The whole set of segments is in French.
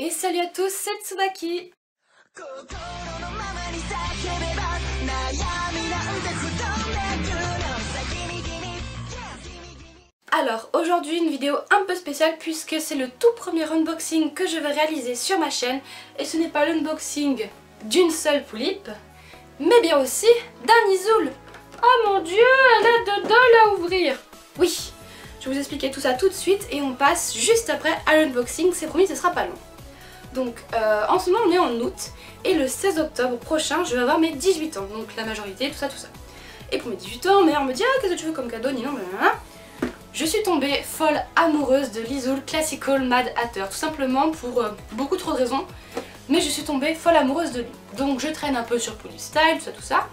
Et salut à tous, c'est Tsubaki. Alors aujourd'hui une vidéo un peu spéciale puisque c'est le tout premier unboxing que je vais réaliser sur ma chaîne. Et ce n'est pas l'unboxing d'une seule poulipe, mais bien aussi d'un Isoul. Oh mon dieu, elle a deux dolls à ouvrir. Oui, je vais vous expliquer tout ça tout de suite et on passe juste après à l'unboxing, c'est promis, ce sera pas long. Donc en ce moment on est en août et le 16 octobre prochain je vais avoir mes 18 ans, donc la majorité, tout ça. Et pour mes 18 ans, ma mère me dit ah qu'est-ce que tu veux comme cadeau, non, blablabla. Je suis tombée folle amoureuse de l'Isoul Classical Mad Hatter, tout simplement pour beaucoup trop de raisons, mais je suis tombée folle amoureuse de lui. Donc je traîne un peu sur Polystyle, tout ça,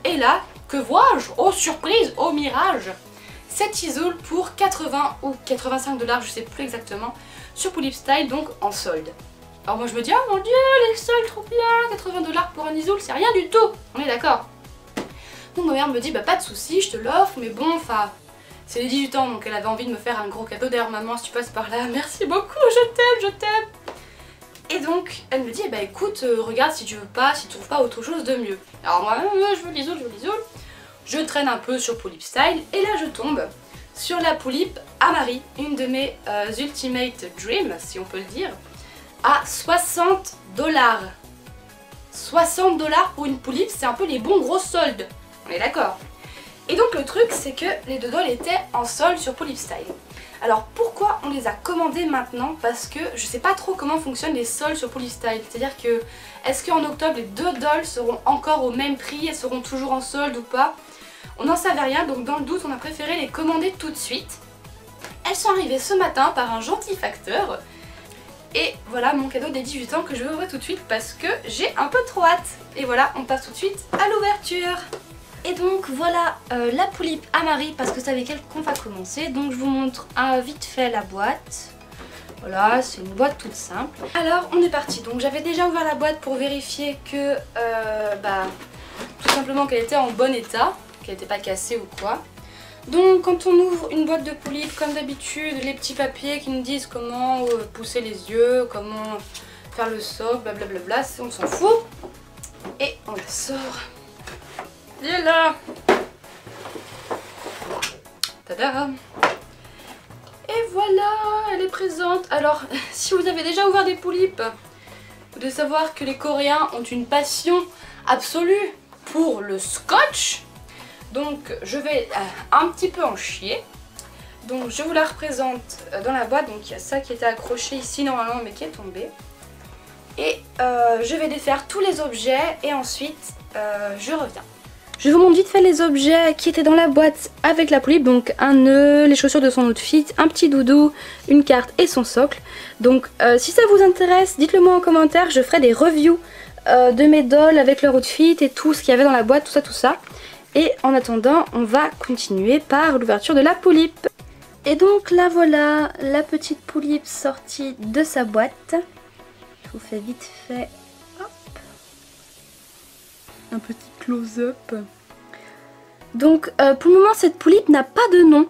et là, que vois-je? Oh surprise, oh mirage! Cette Isoul pour 80 ou 85 $, je sais plus exactement, sur Polystyle, donc en solde. Alors moi je me dis, oh mon dieu, les soldes trop bien, 80 $ pour un Isoul, c'est rien du tout, on est d'accord. Donc ma mère me dit, bah pas de soucis, je te l'offre, mais bon, enfin, c'est les 18 ans, donc elle avait envie de me faire un gros cadeau. D'ailleurs maman, si tu passes par là, merci beaucoup, je t'aime. Et donc elle me dit, bah écoute, regarde si tu veux pas, si tu trouves pas autre chose de mieux. Alors moi, je veux l'Isoul, je traîne un peu sur Polystyle, et là je tombe sur la poulipe Amari, une de mes Ultimate Dreams, si on peut le dire, à 60 $. 60 $ pour une poulipe, c'est un peu les bons gros soldes, on est d'accord. Et donc le truc c'est que les deux dolls étaient en solde sur Polystyle. Alors pourquoi on les a commandés maintenant? Parce que je sais pas trop comment fonctionnent les soldes sur Polystyle. C'est-à-dire que est-ce qu'en octobre les deux dolls seront encore au même prix, elles seront toujours en solde ou pas? On n'en savait rien, donc dans le doute on a préféré les commander tout de suite. Elles sont arrivées ce matin par un gentil facteur. Et voilà mon cadeau des 18 ans que je vais ouvrir tout de suite parce que j'ai un peu trop hâte. Et voilà, on passe tout de suite à l'ouverture. Et donc voilà la poulipe Amari, parce que c'est avec elle qu'on va commencer. Donc je vous montre vite fait la boîte. Voilà, c'est une boîte toute simple. Alors on est parti. Donc j'avais déjà ouvert la boîte pour vérifier que tout simplement qu'elle était en bon état, qu'elle n'était pas cassée ou quoi. Donc quand on ouvre une boîte de poulipe, comme d'habitude, les petits papiers qui nous disent comment pousser les yeux, comment faire le soc, blablabla, on s'en fout. Et on la sort. Elle est là. Tada. Et voilà, elle est présente. Alors, si vous avez déjà ouvert des poulipes, vous devez savoir que les Coréens ont une passion absolue pour le scotch. Donc je vais un petit peu en chier. Donc je vous la représente dans la boîte. Donc il y a ça qui était accroché ici normalement mais qui est tombé. Et je vais défaire tous les objets et ensuite je reviens. Je vous montre vite fait les objets qui étaient dans la boîte avec la poulipe. Donc un nœud, les chaussures de son outfit, un petit doudou, une carte et son socle. Donc si ça vous intéresse, dites-le moi en commentaire. Je ferai des reviews de mes dolls avec leur outfit et tout ce qu'il y avait dans la boîte, tout ça. Et en attendant, on va continuer par l'ouverture de la poulipe. Et donc là voilà, la petite poulipe sortie de sa boîte. Je vous fais vite fait, hop, un petit close-up. Donc pour le moment cette poulipe n'a pas de nom.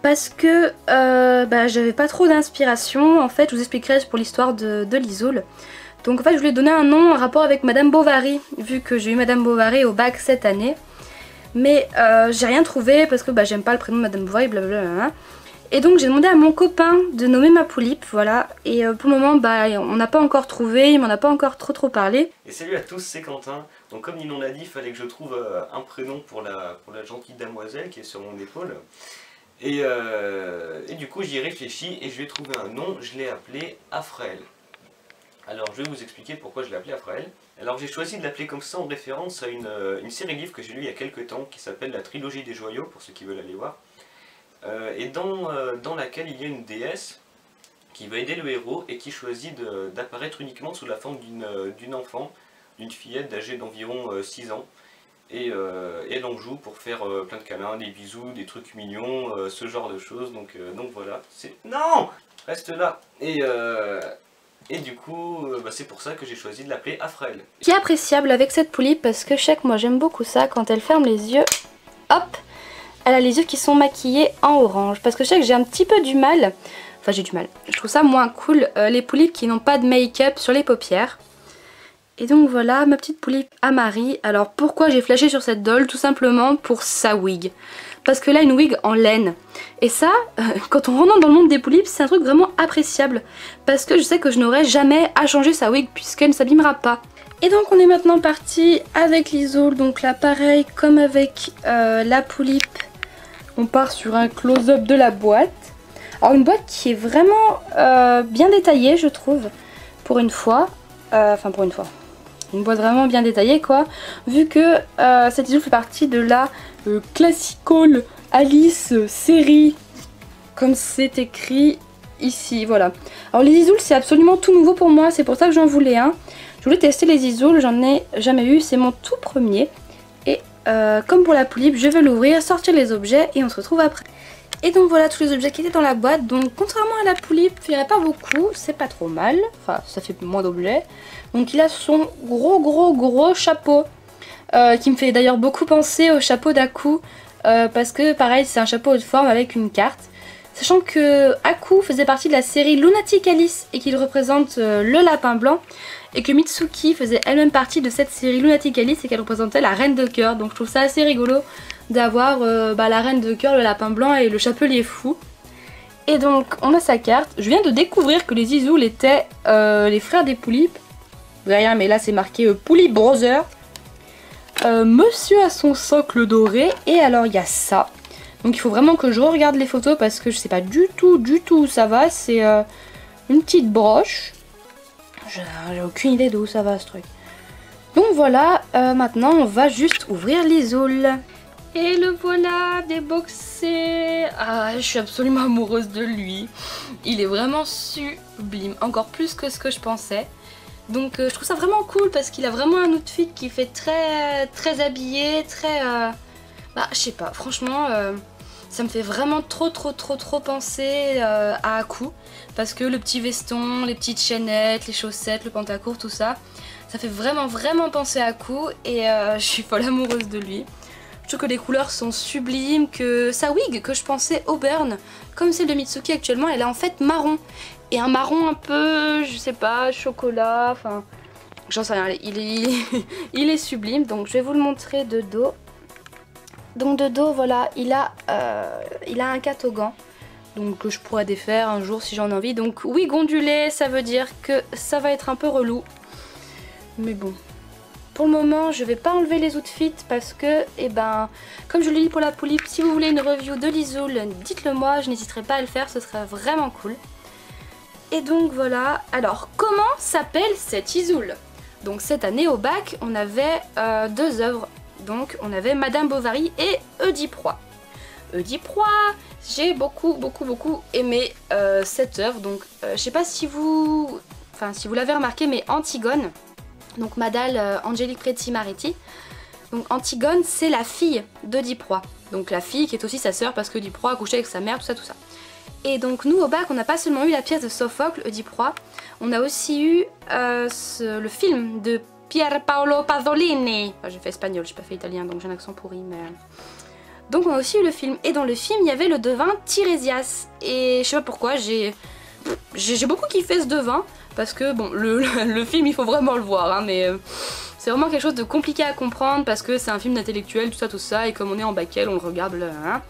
Parce que j'avais pas trop d'inspiration. En fait je vous expliquerai pour l'histoire de l'Isoul. Donc en fait je voulais donner un nom en rapport avec Madame Bovary. Vu que j'ai eu Madame Bovary au bac cette année. Mais j'ai rien trouvé parce que j'aime pas le prénom de Madame Bovary, blablabla. Et donc j'ai demandé à mon copain de nommer ma poulipe, voilà. Et pour le moment, on n'a pas encore trouvé, il m'en a pas encore trop parlé. Et salut à tous, c'est Quentin. Donc comme Ninon l'a dit, il fallait que je trouve un prénom pour la gentille demoiselle qui est sur mon épaule. Et du coup j'y ai réfléchi et je lui ai trouvé un nom, je l'ai appelé Afraël. Alors je vais vous expliquer pourquoi je l'ai appelé Afraël. Alors j'ai choisi de l'appeler comme ça en référence à une série de livres que j'ai lu il y a quelques temps qui s'appelle la Trilogie des Joyaux, pour ceux qui veulent aller voir. Et dans laquelle il y a une déesse qui va aider le héros et qui choisit d'apparaître uniquement sous la forme d'une enfant, d'une fillette âgée d'environ 6 ans. Et elle en joue pour faire plein de câlins, des bisous, des trucs mignons, ce genre de choses. Donc voilà, c'est... Non! Reste là. Et du coup, c'est pour ça que j'ai choisi de l'appeler Afraël. Ce qui est appréciable avec cette poulipe, parce que je sais que moi j'aime beaucoup ça, quand elle ferme les yeux, hop, elle a les yeux qui sont maquillés en orange. Parce que je sais que j'ai un petit peu du mal, Enfin j'ai du mal. Je trouve ça moins cool, les poulipes qui n'ont pas de make-up sur les paupières. Et donc voilà ma petite poulipe à Marie. Alors pourquoi j'ai flashé sur cette doll? Tout simplement pour sa wig. Parce que là une wig en laine. Et ça, quand on rentre dans le monde des poulipes, c'est un truc vraiment appréciable. Parce que je sais que je n'aurai jamais à changer sa wig puisqu'elle ne s'abîmera pas. Et donc on est maintenant parti avec l'Isoule. Donc là pareil comme avec la poulipe. On part sur un close-up de la boîte. Alors une boîte qui est vraiment bien détaillée je trouve. Pour une fois. Enfin pour une fois. Une boîte vraiment bien détaillée quoi. Vu que cette Isoule fait partie de la Classical Alice série. Comme c'est écrit ici. Voilà. Alors les Isoules c'est absolument tout nouveau pour moi. C'est pour ça que j'en voulais un. Je voulais tester les Isoules. J'en ai jamais eu. C'est mon tout premier. Et comme pour la poulipe je vais l'ouvrir, sortir les objets et on se retrouve après. Et donc voilà tous les objets qui étaient dans la boîte. Donc contrairement à la poulipe, il n'y en a pas beaucoup, c'est pas trop mal. Enfin ça fait moins d'objets. Donc il a son gros chapeau. Qui me fait d'ailleurs beaucoup penser au chapeau d'Aku. Parce que pareil c'est un chapeau haute forme avec une carte. Sachant que Aku faisait partie de la série Lunatic Alice et qu'il représente le lapin blanc. Et que Mitsuki faisait elle-même partie de cette série Lunatic Alice et qu'elle représentait la reine de cœur. Donc je trouve ça assez rigolo d'avoir la reine de cœur, le lapin blanc et le chapelier fou. Et donc on a sa carte. Je viens de découvrir que les Isoules étaient les frères des poulipes. Rien mais là c'est marqué Poulip Brother. Monsieur a son socle doré. Et alors il y a ça. Donc il faut vraiment que je regarde les photos parce que je sais pas du tout où ça va. C'est une petite broche. J'ai aucune idée d'où ça va ce truc. Donc voilà, maintenant on va juste ouvrir l'Isoule. Et le voilà déboxé. Ah, je suis absolument amoureuse de lui. Il est vraiment sublime, encore plus que ce que je pensais. Donc je trouve ça vraiment cool parce qu'il a vraiment un outfit qui fait très habillé, très... je sais pas, franchement... ça me fait vraiment trop penser à Aku. Parce que le petit veston, les petites chaînettes, les chaussettes, le pantacourt, tout ça, ça fait vraiment penser à Aku. Et je suis folle amoureuse de lui. Je trouve que les couleurs sont sublimes, que sa wig que je pensais auburn, comme celle de Mitsuki actuellement, elle est en fait marron. Et un marron un peu, je sais pas, chocolat, enfin... J'en sais rien, il est sublime. Donc je vais vous le montrer de dos. Donc de dos, voilà, il a un catogan. Donc que je pourrais défaire un jour si j'en ai envie. Donc wig ondulé, ça veut dire que ça va être un peu relou. Mais bon, pour le moment je vais pas enlever les outfits parce que, comme je l'ai dit pour la poulipe, si vous voulez une review de l'Isoule, dites-le moi, je n'hésiterai pas à le faire, ce serait vraiment cool. Et donc voilà, alors comment s'appelle cette Isoule? Donc cette année au bac, on avait deux œuvres. Donc on avait Madame Bovary et Oedipe Roi. Oedipe Roi, j'ai beaucoup aimé cette œuvre. Donc je sais pas si vous l'avez remarqué, mais Antigone, donc Madame Angélique Pretty-Mariti, donc Antigone c'est la fille d'Oedipe Roi. Donc la fille qui est aussi sa sœur parce qu'Oedipe Roi a couché avec sa mère, tout ça. Et donc nous au bac on n'a pas seulement eu la pièce de Sophocle, Oedipe Roi, on a aussi eu le film de Pier Paolo Pasolini. Enfin, j'ai fait espagnol, j'ai pas fait italien donc j'ai un accent pourri mais... Donc on a aussi eu le film. Et dans le film il y avait le devin Tiresias. Et je sais pas pourquoi, j'ai beaucoup kiffé ce devin. Parce que bon, le film il faut vraiment le voir hein, mais c'est vraiment quelque chose de compliqué à comprendre. Parce que c'est un film d'intellectuel, tout ça. Et comme on est en bac L, on le regarde hein.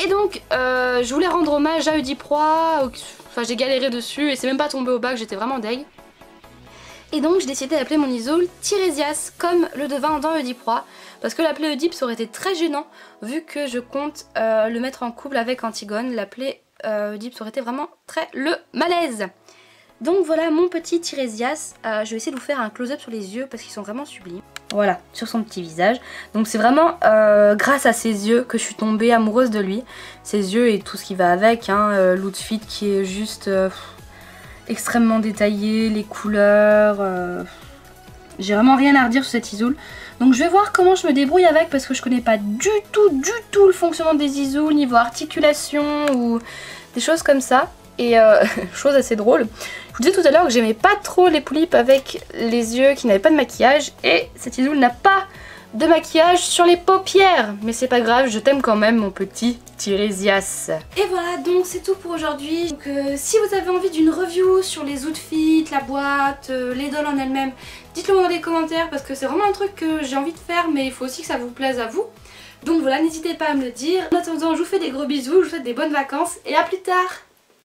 Et donc je voulais rendre hommage à Oedipe Roi. Enfin j'ai galéré dessus et c'est même pas tombé au bac, j'étais vraiment deg. Et donc j'ai décidé d'appeler mon Isoule Tiresias comme le devin dans Oedipe Roi. Parce que l'appeler Oedipe ça aurait été très gênant. Vu que je compte le mettre en couple avec Antigone. L'appeler Oedipe ça aurait été vraiment très le malaise. Donc voilà mon petit Tiresias. Je vais essayer de vous faire un close-up sur les yeux parce qu'ils sont vraiment sublimes. Voilà, sur son petit visage. Donc c'est vraiment grâce à ses yeux que je suis tombée amoureuse de lui. Ses yeux et tout ce qui va avec. Hein, l'outfit qui est juste... extrêmement détaillé, les couleurs, j'ai vraiment rien à redire sur cette Isoule. Donc je vais voir comment je me débrouille avec parce que je connais pas du tout le fonctionnement des Isoules niveau articulation ou des choses comme ça. Et chose assez drôle, je vous disais tout à l'heure que j'aimais pas trop les poulipes avec les yeux qui n'avaient pas de maquillage et cette Isoule n'a pas de maquillage sur les paupières. Mais c'est pas grave, je t'aime quand même mon petit Tiresias. Et voilà, donc c'est tout pour aujourd'hui. Donc si vous avez envie d'une review sur les outfits, la boîte, les dolls en elles-mêmes, dites-le moi dans les commentaires parce que c'est vraiment un truc que j'ai envie de faire, mais il faut aussi que ça vous plaise à vous. Donc voilà, n'hésitez pas à me le dire. En attendant, je vous fais des gros bisous, je vous souhaite des bonnes vacances et à plus tard.